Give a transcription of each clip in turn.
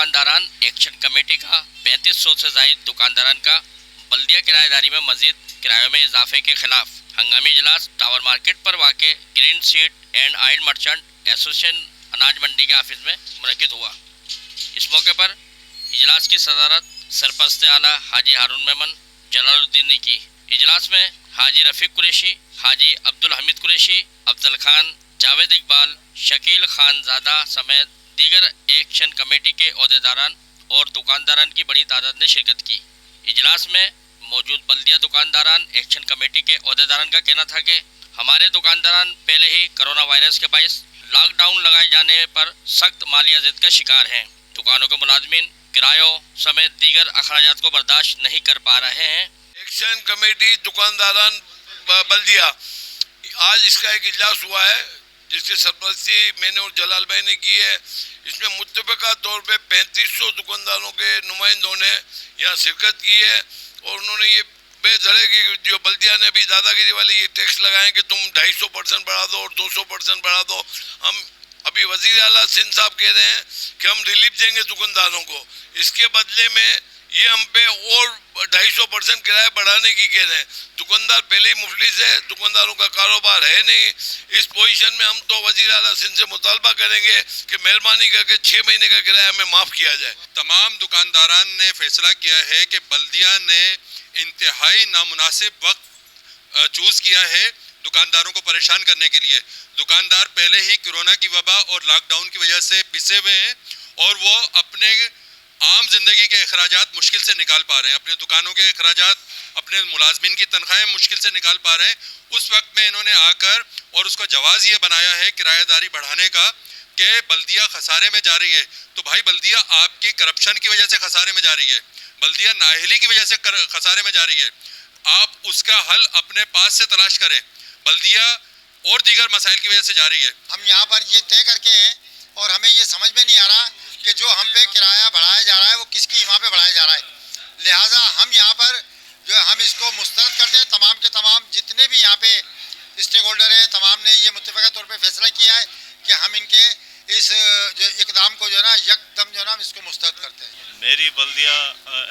दुकानदारान action committee का 3500 से जायद दुकानदारान का बल्दिया किराएदारी में मजीद किरायों में इजाफे के खिलाफ हंगामी इजलास टावर मार्केट पर वाक़े green seed and oil merchant association अनाज मंडी के ऑफिस में मुनक्किद हुआ। इस मौके पर इजलास की सदारत सरपरस्त आला हाजी हारून मेमन जलालुद्दीन ने की। इजलास में हाजी रफीक कुरैशी, हाजी अब्दुल हमीद कुरैशी, अफजल खान, जावेद इकबाल, शकील खान ज़ादा समेत दीगर एक्शन कमेटी के अहदेदारान और दुकानदारान की बड़ी तादाद ने शिरकत की। इजलास में मौजूद बल्दिया दुकानदारान एक्शन कमेटी के अहदेदारान का कहना था कि हमारे दुकानदारान पहले ही कोरोना वायरस के बायस लॉकडाउन लगाए जाने पर सख्त माली अज़ियत का शिकार हैं। दुकानों के मुलाजमीन किरायों समेत दीगर अखराजात को बर्दाश्त नहीं कर पा रहे हैं। एक्शन कमेटी दुकानदारान बल्दिया, आज इसका एक इजलास हुआ है जिसकी सरपरस्ती मैंने और जलाल भाई ने की है। इसमें मुत्तफ़क़ा तौर पे 3500 दुकानदारों के नुमाइंदों ने यहाँ शिरकत की है और उन्होंने ये बेधड़े कि जो बल्दिया ने भी दादागिरी वाले ये टैक्स लगाए कि तुम 250% बढ़ा दो और 200% बढ़ा दो। हम अभी वज़ीर आला सिंध साहब कह रहे हैं कि हम रिलीफ देंगे दुकानदारों को, इसके बदले में ये हम पे और 250% किराया बढ़ाने की कह रहे हैं। दुकानदार पहले ही मुफलिस है, दुकानदारों का कारोबार है नहीं। इस पोजीशन में हम तो वज़ीर आला सिंध से मुतालबा करेंगे कि मेहरबानी करके 6 महीने का किराया हमें माफ़ किया जाए। तमाम दुकानदारान ने फैसला किया है कि बल्दिया ने इंतहाई नामुनासिब वक्त चूज़ किया है दुकानदारों को परेशान करने के लिए। दुकानदार पहले ही कोरोना की वबा और लॉकडाउन की वजह से पिसे हुए हैं और वो अपने आम जिंदगी के अखराजात मुश्किल से निकाल पा रहे हैं, अपने दुकानों के अखराजात, अपने मुलाजमीन की तनख्वाहें मुश्किल से निकाल पा रहे हैं। उस वक्त में इन्होंने आकर और उसका जवाज़ ये बनाया है किराएदारी बढ़ाने का कि बल्दिया खसारे में जा रही है। तो भाई बल्दिया आपकी करप्शन की वजह से खसारे में जा रही है, बल्दिया नाअहली की वजह से खसारे में जा रही है। आप उसका हल अपने पास से तलाश करें। बल्दिया और दीगर मसाइल की वजह से जा रही है। हम यहाँ पर ये तय करके हैं और हमें ये समझ में नहीं आ रहा कि जो हम पे किराया बढ़ाया जा रहा है वो किसकी इमा पे बढ़ाया जा रहा है। लिहाजा हम यहाँ पर जो हम इसको मुस्तरद करते हैं। तमाम के तमाम जितने भी यहाँ पे स्टेक होल्डर हैं, तमाम ने ये मुत्तफ़क़ा तौर पे फैसला किया है कि हम इनके इस जो इक़दाम को जो है ना यकदम जो है ना हम इसको मुस्तरद करते हैं। मेरी बल्दिया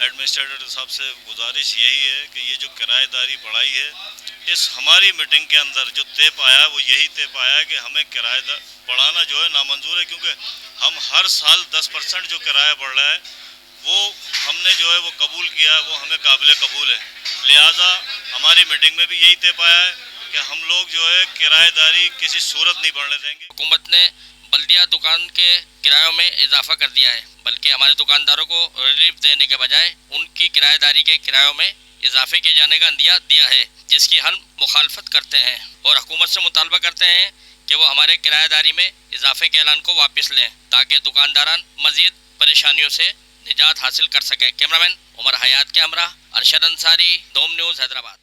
एडमिनिस्ट्रेटर साहब से गुजारिश यही है कि ये जो किराएदारी बढ़ाई है, इस हमारी मीटिंग के अंदर जो तय पाया वो यही तय पाया कि हमें किराया बढ़ाना जो है नामंजूर है, क्योंकि हम हर साल 10% जो किराया बढ़ रहा है वो हमने जो है वो कबूल किया, वो हमें काबिल कबूल है। लिहाजा हमारी मीटिंग में भी यही तय पाया है कि हम लोग जो है किराएदारी किसी सूरत नहीं बढ़ने देंगे। हुकूमत ने बल्दिया दुकान के किरायों में इजाफा कर दिया है, बल्कि हमारे दुकानदारों को रिलीफ देने के बजाय उनकी किराएदारी के किरायों में इजाफे किए जाने का अंदिया दिया है, जिसकी हम मुखालफत करते हैं और हुकूमत से मुतालबा करते हैं कि वो हमारे किराएदारी में इजाफे के ऐलान को वापस लें ताकि दुकानदारान मजीद परेशानियों से निजात हासिल कर सकें। कैमरामैन उमर हयात के हमरा अरशद अंसारी, डोम न्यूज़, हैदराबाद।